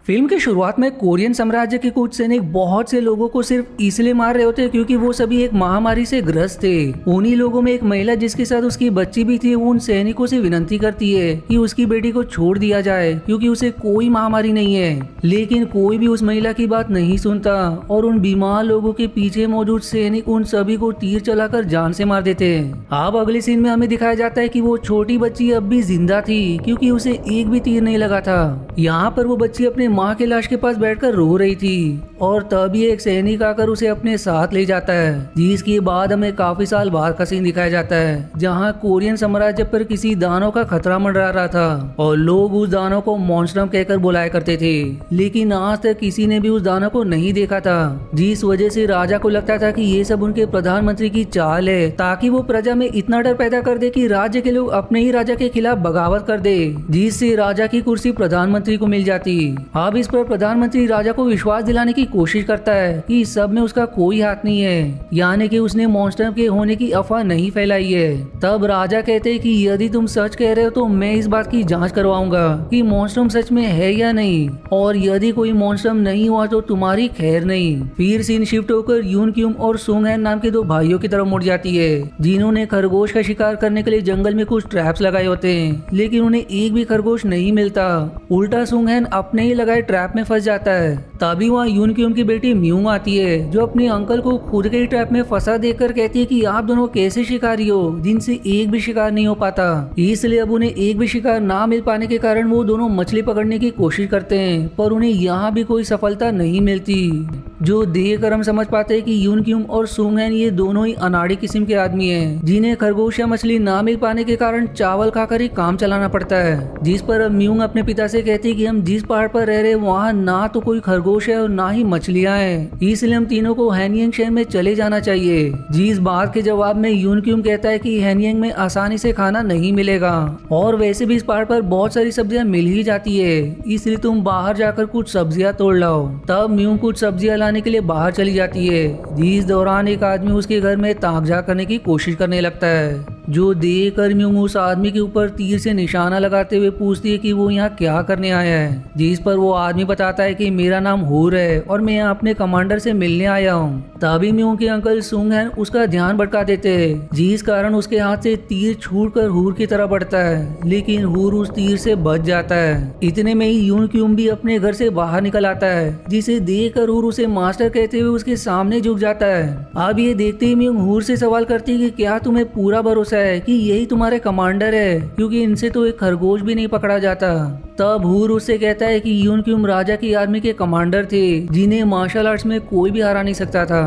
Film की शुरुआत में कोरियन साम्राज्य के कुछ सैनिक बहुत से लोगों को सिर्फ इसलिए मार रहे होते क्योंकि वो सभी एक महामारी से ग्रस्त थे। उन्हीं लोगों में एक महिला जिसके साथ उसकी बच्ची भी थी, वो उन सैनिकों से विनती करती है कि उसकी बेटी को छोड़ दिया जाए क्योंकि उसे कोई महामारी नहीं है। लेकिन कोई भी उस महिला की बात नहीं सुनता और उन बीमार लोगों के पीछे मौजूद सैनिक उन सभी को तीर चलाकर जान से मार देते हैं। अब अगले सीन में हमें दिखाया जाता है कि वो छोटी बच्ची अब भी जिंदा थी क्योंकि उसे एक भी तीर नहीं लगा था। यहाँ पर वो बच्ची अपने माँ के लाश के पास बैठकर रो रही थी और तभी एक सैनिक आकर उसे अपने साथ ले जाता है, जिसके बाद हमें काफी साल बाद का सीन दिखाया जाता है जहाँ कोरियन साम्राज्य पर किसी दानव का खतरा मंडरा रहा था और लोग उस दानव को मॉन्स्ट्रम कहकर बुलाया करते थे। लेकिन आज तक किसी ने भी उस दानव को नहीं देखा था, जिस वजह से राजा को लगता था कि ये सब उनके प्रधानमंत्री की चाल है ताकि वो प्रजा में इतना डर पैदा कर दे कि राज्य के लोग अपने ही राजा के खिलाफ बगावत कर दे, जिससे राजा की कुर्सी प्रधानमंत्री को मिल जाती। अब इस पर प्रधानमंत्री राजा को विश्वास दिलाने की कोशिश करता है कि इस सब में उसका कोई हाथ नहीं है, यानी कि उसने मॉन्स्टर के होने की अफवाह नहीं फैलाई है। तब राजा कहते हैं कि यदि तुम सच कह रहे हो तो मैं इस बात की जांच करवाऊंगा कि मॉन्स्टर सच में है या नहीं, और यदि कोई मॉन्स्टर नहीं हुआ तो तुम्हारी खैर नहीं। फिर सीन शिफ्ट होकर यून क्यूम और सुंग हैन नाम के दो भाइयों की तरफ मुड़ जाती है, जिन्होंने खरगोश का शिकार करने के लिए जंगल में कुछ ट्रैप्स लगाए होते हैं, लेकिन उन्हें एक भी खरगोश नहीं मिलता। उल्टा सुंग हैन अपने ही लगाए ट्रैप में फंस जाता है। तभी वहाँ यून क्यूम की बेटी म्यूंग आती है, जो अपने अंकल को खुद के ही ट्रैप में फंसा देखकर कहती है कि आप दोनों कैसे शिकारी हो जिनसे एक भी शिकार नहीं हो पाता। इसलिए अब उन्हें एक भी शिकार ना मिल पाने के कारण वो दोनों मछली पकड़ने की कोशिश करते हैं, पर उन्हें यहाँ भी कोई सफलता नहीं मिलती। जो देखकर हम समझ पाते हैं कि यून क्यूम और सुंग हैन ये दोनों ही अनाड़ी किस्म के आदमी हैं, जिन्हें खरगोश या मछली ना मिल पाने के कारण चावल खाकर ही काम चलाना पड़ता है। जिस पर अब म्यूंग अपने पिता से कहती है कि हम जिस पहाड़ पर रह रहे वहाँ ना तो कोई खरगोश है और ना ही मछलियाँ हैं, इसलिए हम तीनों को हैनियंग शहर में चले जाना चाहिए। जिस बात के जवाब में यून क्यूम कहता है कि हैनियंग में आसानी से खाना नहीं मिलेगा और वैसे भी इस पहाड़ पर बहुत सारी सब्जियां मिल ही जाती है, इसलिए तुम बाहर जाकर कुछ सब्जियां तोड़ लाओ। तब म्यूंग कुछ सब्जियां लाने के लिए बाहर चली जाती है, जिस दौरान एक आदमी उसके घर में ताकझाक करने की कोशिश करने लगता है। जो देखकर म्यूंग उस आदमी के ऊपर तीर से निशाना लगाते हुए पूछती है कि वो यहाँ क्या करने आया है, जिस पर वो आदमी बताता है कि मेरा नाम हूर है और मैं यहाँ अपने कमांडर से मिलने आया हूँ। तभी म्यूंग के अंकल सुंग हैन उसका ध्यान भटका देते हैं, जिस कारण उसके हाथ से तीर छूटकर हूर की तरफ बढ़ता है, लेकिन हूर उस तीर से बच जाता है। इतने में ही यून क्यूम भी अपने घर से बाहर निकल आता है, जिसे देखकर हूर उसे मास्टर कहते हुए उसके सामने झुक जाता है। अब ये देखते ही म्यूंग हूर से सवाल करती है कि क्या तुम्हें पूरा भरोसा है कि यही तुम्हारे कमांडर है, क्योंकि इनसे तो एक खरगोश भी नहीं पकड़ा जाता। तब हूर उससे कहता है कि यून क्यूम राजा की आर्मी के कमांडर थे, जिन्हें मार्शल आर्ट्स में कोई भी हरा नहीं सकता था।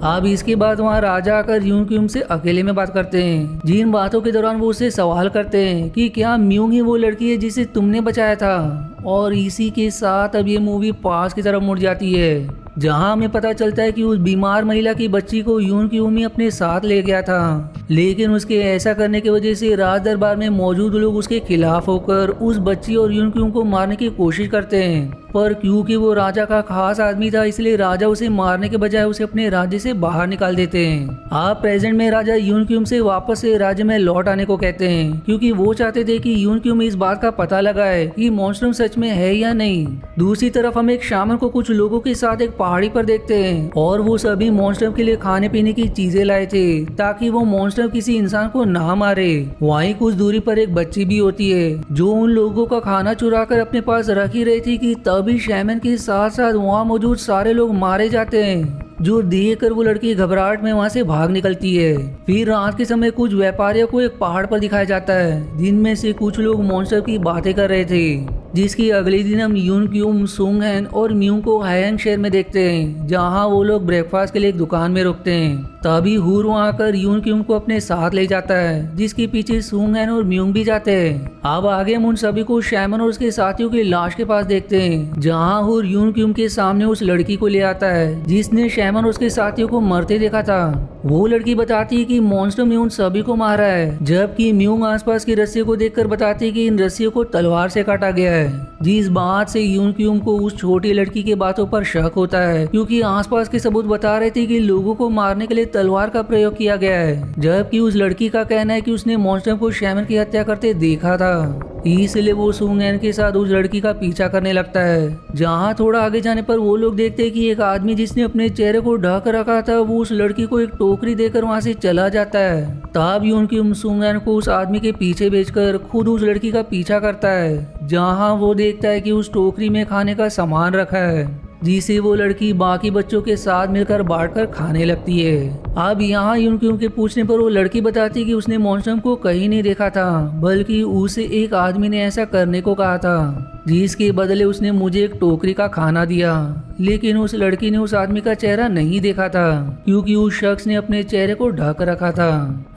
अब इसके बाद वहाँ राजा आकर यून क्यूम से अकेले में बात करते हैं, जिन बातों के दौरान वो उससे सवाल करते हैं कि क्या म्यूंग ही वो लड़की है जिसे तुमने बचाया था। और इसी के साथ अब ये मूवी पास की तरफ मुड़ जाती है, जहां हमें पता चलता है कि उस बीमार महिला की बच्ची को यून क्यूम ही अपने साथ ले गया था, लेकिन उसके ऐसा करने की वजह से राज दरबार में मौजूद लोग उसके खिलाफ होकर उस बच्ची और यून क्यूम को मारने की कोशिश करते हैं। पर क्योंकि वो राजा का खास आदमी था, इसलिए राजा उसे मारने के बजाय उसे अपने राज्य से बाहर निकाल देते हैं। आप प्रेजेंट में राजा यून क्यूम से वापस से राज्य में लौट आने को कहते हैं, क्योंकि वो चाहते थे कि यून क्यूम इस बात का पता लगाए कि मॉन्स्टर सच में है या नहीं। दूसरी तरफ हम एक शामन को कुछ लोगों के साथ एक पहाड़ी पर देखते हैं, और वो सभी मॉन्स्टर के लिए खाने पीने की चीजें लाए थे ताकि वो मॉन्स्टर किसी इंसान को ना मारे। वहीं कुछ दूरी पर एक बच्ची भी होती है, जो उन लोगों का खाना चुरा कर अपने पास रख ही रही थी कि तभी शैमन के साथ साथ वहाँ मौजूद सारे लोग मारे जाते हैं, जो देखकर वो लड़की घबराहट में वहाँ से भाग निकलती है। फिर रात के समय कुछ व्यापारियों को एक पहाड़ पर दिखाया जाता है, जिनमें से कुछ लोग मॉन्स्टर की बातें कर रहे थे, जिसकी अगले दिन हम यून क्यूम, सुंग हैन और म्यूंग को हैयांग शहर में देखते हैं, जहाँ वो लोग ब्रेकफास्ट के लिए एक दुकान में रुकते हैं। तभी हूर वहाँ आकर यून क्यूम को अपने साथ ले जाता है, जिसके पीछे सुंग हैन और म्यूंग भी जाते हैं। अब आगे हम उन सभी को शैमन और उसके साथियों की लाश के पास देखते हैं, जहाँ हूर यून क्यूम के सामने उस लड़की को ले आता है जिसने शैमन और उसके साथियों को मरते देखा था। वो लड़की बताती है कि मॉन्स्टर ने उन सभी को मारा है, जबकि म्यूंग आसपास की रस्सियों को देखकर बताती है कि इन रस्सियों को तलवार से काटा गया है। जिस बात से यून को उस छोटी लड़की के बातों पर शक होता है, क्योंकि आसपास के सबूत बता रहे थे कि लोगों को मारने के लिए तलवार का प्रयोग किया गया है, जबकि उस लड़की का कहना है कि उसने मॉन्स्टर को शैमन की हत्या करते देखा था। इसलिए वो सुंगएन के साथ उस लड़की का पीछा करने लगता है। जहाँ थोड़ा आगे जाने पर वो लोग देखते हैं कि एक आदमी जिसने अपने चेहरे को ढक रखा था, वो उस लड़की को एक टोकरी देकर वहाँ से चला जाता है। तब यून सुंगएन को उस आदमी के पीछे भेजकर खुद उस लड़की का पीछा करता है, जहाँ वो देखता है कि उस टोकरी में खाने का सामान रखा है, जिसे वो लड़की बाकी बच्चों के साथ मिलकर बांटकर खाने लगती है। अब यहाँ यून के पूछने पर वो लड़की बताती है कि उसने मॉन्स्टर को कहीं नहीं देखा था, बल्कि उसे एक आदमी ने ऐसा करने को कहा था, जिसके बदले उसने मुझे एक टोकरी का खाना दिया। लेकिन उस लड़की ने उस आदमी का चेहरा नहीं देखा था, क्योंकि उस शख्स ने अपने चेहरे को ढक रखा था।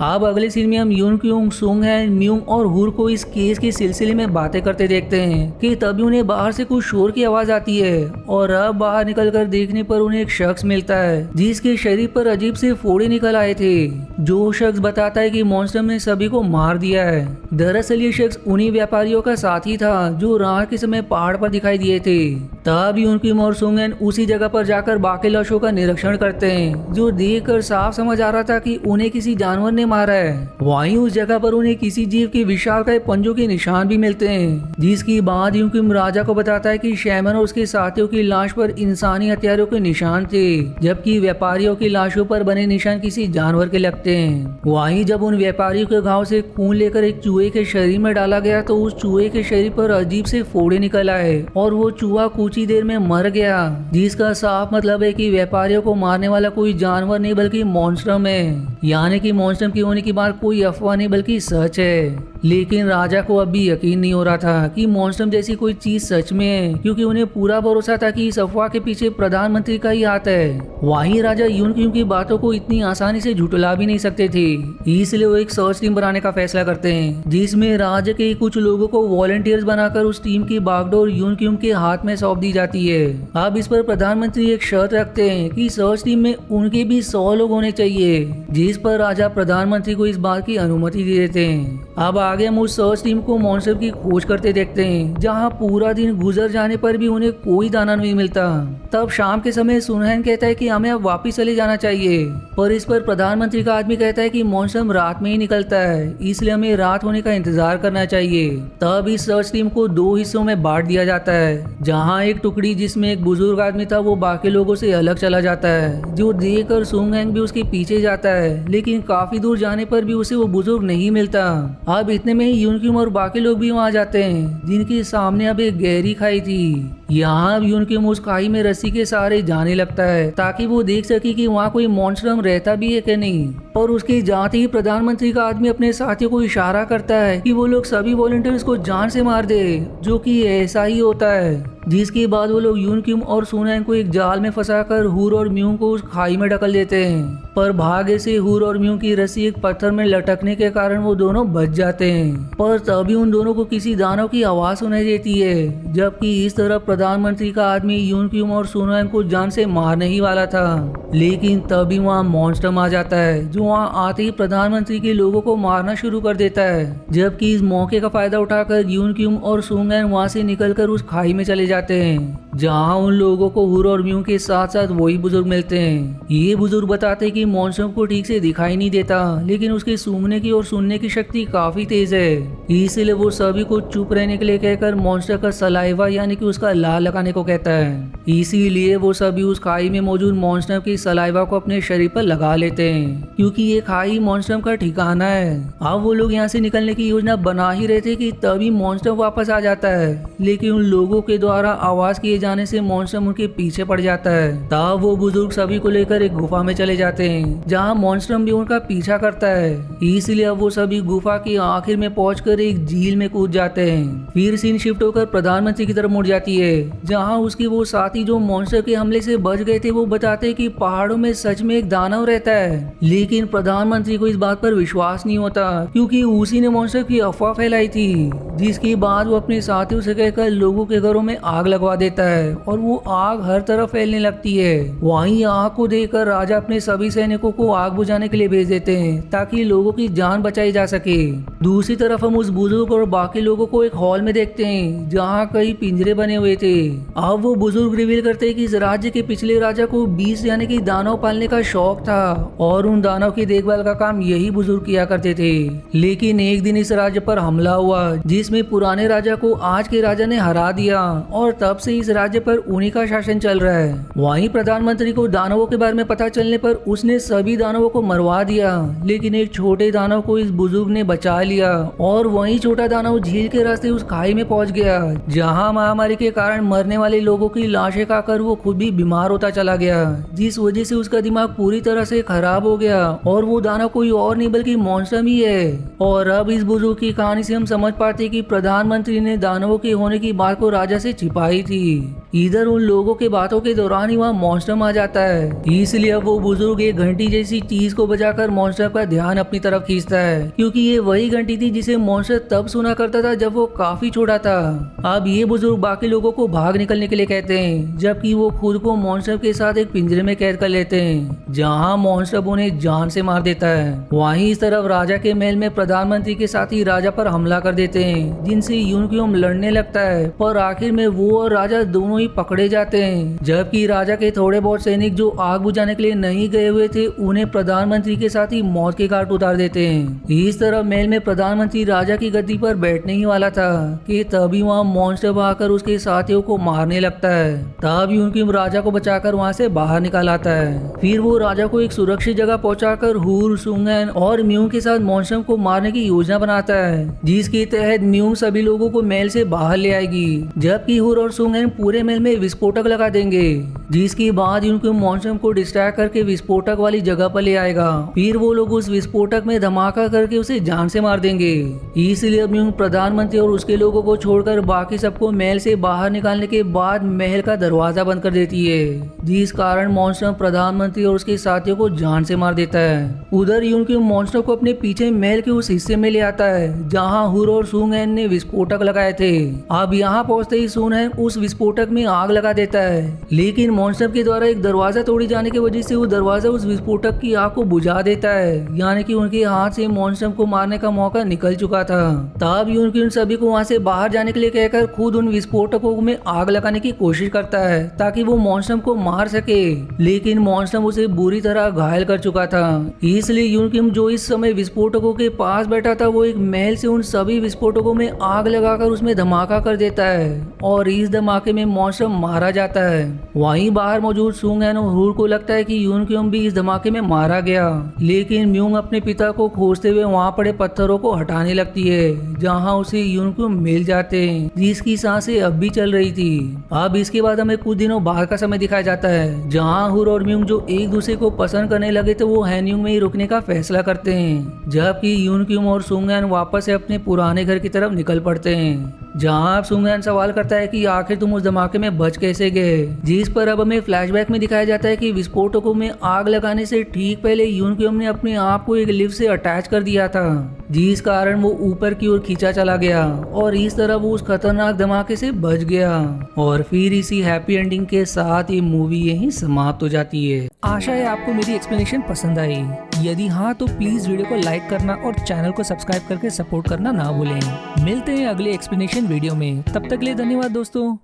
अब अगले सीन में हम यून सुंगएन, म्यूंग और हुर को इस केस के सिलसिले में बातें करते देखते हैं कि तभी उन्हें बाहर से कुछ शोर की आवाज आती है, और अब बाहर निकलकर देखने पर उन्हें एक शख्स मिलता है जिसके शरीर पर अजीब से फोड़े निकल आए थे। जो शख्स बताता है कि मॉन्स्टर ने सभी को मार दिया है। दरअसल ये शख्स उन्हीं व्यापारियों का साथी था जो रात के समय पहाड़ पर दिखाई दिए थे। तब यून और सुंगएन उसी जगह पर जाकर बाकी लाशों का निरीक्षण करते हैं, जो देखकर साफ समझ आ रहा था कि उन्हें किसी जानवर ने मारा है। वहीं उस जगह पर उन्हें किसी जीव के विशालकाय पंजों के निशान भी मिलते हैं, जिसकी बाद यून राजा को बताता है कि शैमन और उसके साथियों की लाश पर इंसानी हथियारों के निशान थे, जबकि व्यापारियों की लाशों पर बने निशान किसी जानवर के लगते हैं। वहीं जब उन व्यापारियों के घाव से खून लेकर एक चूहे के शरीर में डाला गया, तो उस चूहे के शरीर पर अजीब से फोड़े निकल आए और वो चूहा कुछ ही देर में मर गया, जिसका साफ मतलब है कि व्यापारियों को मारने वाला कोई जानवर नहीं बल्कि मॉन्स्टर है। यानी कि मॉन्स्टर की होने की बात कोई अफवाह नहीं बल्कि सच है। लेकिन राजा को अब भी यकीन नहीं हो रहा था कि मॉन्स्टर जैसी कोई चीज सच में है, क्योंकि उन्हें पूरा भरोसा था कि इस अफवाह के पीछे प्रधानमंत्री का ही हाथ है। वहीं राजा यून की बातों को इतनी आसानी से झुटला भी नहीं सकते थे, इसलिए वो एक सर्च टीम बनाने का फैसला करते हैं, जिसमें राज्य के कुछ लोगों को वॉलंटियर्स बनाकर उस टीम की बागडोर यून के हाथ में सौंप दी जाती है। अब इस पर प्रधानमंत्री एक शर्त रखते हैं कि सर्च टीम में उनके भी 100 लोग होने चाहिए, जिस पर राजा प्रधानमंत्री को इस बात की अनुमति दे देते हैं। अब आगे हम उस सर्च टीम को मॉन्स्टर की खोज करते देखते हैं, जहां पूरा दिन गुजर जाने पर भी उन्हें कोई दाना नहीं मिलता। तब शाम के समय सुनहैन कहता है कि हमें अब वापस चले जाना चाहिए, पर इस पर प्रधानमंत्री का आदमी कहता है कि मॉन्स्टर रात में ही निकलता है, इसलिए हमें रात होने का इंतजार करना चाहिए। तब इस सर्च टीम को 2 हिस्सों में बांट दिया जाता है, जहाँ एक टुकड़ी जिसमें एक बुजुर्ग आदमी था वो बाकी लोगों से अलग चला जाता है, जो देखकर सुंगएन भी उसके पीछे जाता है, लेकिन काफी दूर जाने पर भी उसे वो बुजुर्ग नहीं मिलता। अब इतने में ही यून और बाकी लोग भी वहाँ जाते हैं, जिनके सामने अब एक गहरी खाई थी। यहाँ यून उस खाई में रस्सी के सहारे जाने लगता है, ताकि वो देख सके कि वहाँ कोई मॉन्स्टर रहता भी है कि नहीं। और उसके जाते ही प्रधानमंत्री का आदमी अपने साथियों को इशारा करता है कि वो लोग सभी वॉलंटियर्स को जान से मार दे, जो कि ऐसा ही होता है। जिसके बाद वो लोग यून और सुनहैन को एक जाल में फंसाकर हुर और म्यूंग को उस खाई में ढकल देते हैं, पर भाग्य से हुर और म्यूंग की रस्सी एक पत्थर में लटकने के कारण वो दोनों बच जाते हैं। पर तभी उन दोनों को किसी दानव की आवाज सुनाई देती है, जबकि इस तरफ प्रधानमंत्री का आदमी यून और सुनहैन को जान से मारने ही वाला था। लेकिन तभी वहाँ मॉन्स्टर आ जाता है, जो वहाँ आते ही प्रधानमंत्री के लोगों को मारना शुरू कर देता है। जबकि इस मौके का फायदा उठाकर यून और सुनहैन वहाँ से निकलकर उस खाई में चले जाते हैं, जहाँ उन लोगों को हुर और म्यूंग के साथ साथ वही बुजुर्ग मिलते हैं। ये बुजुर्ग बताते कि मॉन्स्टर को ठीक से दिखाई नहीं देता, लेकिन उसके सूंघने की और सुनने की शक्ति काफी तेज है, इसलिए वो सभी को चुप रहने के लिए कहकर मॉन्स्टर का सलाइवा यानी कि उसका लार लगाने को कहता है। इसीलिए वो सभी उस खाई में मौजूद मॉन्स्टर की सलाइवा को अपने शरीर पर लगा लेते हैं, क्योंकि ये खाई मॉन्स्टर का ठिकाना है। अब वो लोग यहाँ से निकलने की योजना बना ही रहे थे कि तभी मॉन्स्टर वापस आ जाता है, लेकिन उन लोगों के द्वारा आवाज किए जाने से मॉन्स्टर उनके पीछे पड़ जाता है। तब वो बुजुर्ग सभी को लेकर एक गुफा में चले जाते हैं, जहाँ मॉन्स्टर भी उनका पीछा करता है। इसलिए अब वो सभी गुफा के आखिर में पहुंचकर एक झील में कूद जाते हैं। फिर सीन शिफ्ट होकर प्रधानमंत्री की तरफ मुड़ जाती है, जहाँ उसके वो साथी जो मॉन्स्टर के हमले से बच गए थे वो बताते हैं कि पहाड़ों में सच में एक दानव रहता है। लेकिन प्रधानमंत्री को इस बात पर विश्वास नहीं होता, क्योंकि उसी ने मॉन्स्टर की अफवाह फैलाई थी, जिसके बाद वो अपने साथियों से कहकर लोगों के घरों में आग लगवा देता है। है और वो आग हर तरफ फैलने लगती है। वहीं आग को देखकर राजा अपने सभी सैनिकों को आग बुझाने के लिए भेज देते हैं ताकि लोगों की जान बचाई जा सके। दूसरी तरफ हम उस बुजुर्ग और बाकी लोगों को एक हॉल में देखते हैं जहाँ कई पिंजरे बने हुए थे। अब वो बुजुर्ग रिवील करते हैं कि इस राज्य के पिछले राजा को 20 यानी कि दानव पालने का शौक था और उन दानव की देखभाल का काम यही बुजुर्ग किया करते थे। लेकिन एक दिन इस राज्य पर हमला हुआ जिसमें पुराने राजा को आज के राजा ने हरा दिया और तब से इस राज्य पर उन्हीं का शासन चल रहा है। वहीं प्रधानमंत्री को दानवों के बारे में पता चलने पर उसने सभी दानवों को मरवा दिया, लेकिन एक छोटे दानव को इस बुजुर्ग ने बचा लिया और वहीं छोटा दानव झील के रास्ते उस खाई में पहुंच गया जहां महामारी के कारण मरने वाले लोगों की लाशें खाकर वो खुद भी बीमार होता चला गया, जिस वजह से उसका दिमाग पूरी तरह से खराब हो गया और वो दानव कोई और नहीं बल्कि मॉन्स्टर ही है। और अब इस बुजुर्ग की कहानी से हम समझ पाते कि प्रधानमंत्री ने दानवों के होने की बात को राजा से छिपाई थी। इधर उन लोगों के बातों के दौरान ही वहाँ मॉन्स्टर आ जाता है, इसलिए अब वो बुजुर्ग एक घंटी जैसी चीज को बजाकर मॉन्स्टर का ध्यान अपनी तरफ खींचता है, क्योंकि ये वही घंटी थी जिसे मॉन्स्टर तब सुना करता था जब वो काफी छोटा था। अब ये बुजुर्ग बाकी लोगों को भाग निकलने के लिए कहते हैं, जबकि वो खुद को मॉन्स्टर के साथ एक पिंजरे में कैद कर लेते हैं जहाँ मॉन्स्टर उन्हें जान से मार देता है। वहीं इस तरफ राजा के महल में प्रधानमंत्री के साथ ही राजा पर हमला कर देते हैं, जिनसे यून लड़ने लगता है, पर आखिर में वो और राजा दोनों ही पकड़े जाते हैं। जबकि राजा के थोड़े बहुत सैनिक जो आग बुझाने के लिए नहीं गए हुए थे उन्हें प्रधानमंत्री के साथ ही मौत के घाट उतार देते हैं। इस तरह महल में प्रधानमंत्री राजा की गद्दी पर बैठने ही वाला था कि तभी वहाँ मॉन्स्टर आकर उसके साथियों को मारने लगता है। तब यून राजा को बचाकर वहाँ से बाहर निकाल आता है। फिर वो राजा को एक सुरक्षित जगह पहुंचाकर हुर, सुंगन और म्यूंग के साथ मॉन्स्टर को मारने की योजना बनाता है, जिसके तहत म्यूंग सभी लोगों को महल से बाहर ले आएगी, जबकि हुर और सुंगन पूरे महल में विस्फोटक लगा देंगे, जिसके बाद उनको मॉन्स्टर को डिस्ट्रैक्ट करके विस्फोटक वाली जगह पर ले आएगा। फिर वो लोग उस विस्फोटक में धमाका करके उसे जान से मार देंगे। इसलिए म्यूंग प्रधानमंत्री और उसके लोगों को छोड़कर बाकी सबको महल से बाहर निकालने के बाद महल का दरवाजा बंद कर देती है, जिस कारण मॉन्स्टर प्रधानमंत्री और उसके साथियों को जान से मार देता है। उधर यून मॉन्स्टर को अपने पीछे महल के उस हिस्से में ले आता है जहां हुर और सुंगन ने विस्फोटक लगाए थे। अब यहाँ पहुंचते ही सुंगन उस विस्फोटक में आग लगा देता है, लेकिन मॉन्स्टर के द्वारा एक दरवाजा तोड़ी जाने की वजह से वो दरवाजा उस विस्फोटक की आग को बुझा देता है, यानी कि उनके हाथ से मॉन्स्टर को मारने का मौका निकल चुका था। तब यून उन सभी को वहाँ से बाहर जाने के लिए कहकर खुद उन विस्फोटकों में आग लगाने की कोशिश करता है ताकि वो मॉन्स्टर को मार सके, लेकिन मॉन्स्टर उसे बुरी तरह घायल कर चुका था। इसलिए यून जो इस समय विस्फोटकों के पास बैठा था वो एक महल से उन सभी विस्फोटकों में आग लगाकर उसमें धमाका कर देता है और इस धमाके में मॉन्स्टर मारा जाता है। वहीं बाहर मौजूद सुंगन और हुर को लगता है कि यून भी इस धमाके में मारा गया, लेकिन म्यूंग अपने पिता को खोजते हुए वहाँ पड़े पत्थरों को हटाने लगती है जहाँ उसे यून मिल जाते हैं, जिसकी सांसें अब भी चल रही थी। अब इसके बाद हमें कुछ दिनों बाद का समय दिखाया जाता है जहाँ हुर और म्यूंग जो एक दूसरे को पसंद करने लगे थे वो हैन्यूंग में ही रुकने का फैसला करते हैं, जबकि यून और सुंगन वापस से अपने पुराने घर की तरफ निकल पड़ते हैं। जहाँ अब सुंगन सवाल करता है कि आखिर तुम उस धमाके में बच कैसे गए, जिस पर अब हमें फ्लैशबैक में दिखाया जाता है कि विस्फोटकों में आग लगाने से ठीक पहले यून ने अपने आप को एक लिफ्ट से अटैच कर दिया था, जिस कारण वो ऊपर की ओर खींचा चला गया और इस तरह वो उस खतरनाक धमाके से बच गया। और फिर इसी हैप्पी एंडिंग के साथ ये मूवी यहीं समाप्त हो जाती है। आशा है आपको मेरी एक्सप्लेनेशन पसंद आई। यदि हाँ तो प्लीज वीडियो को लाइक करना और चैनल को सब्सक्राइब करके सपोर्ट करना ना भूलें। मिलते हैं अगले एक्सप्लेनेशन वीडियो में, तब तक के लिए धन्यवाद दोस्तों।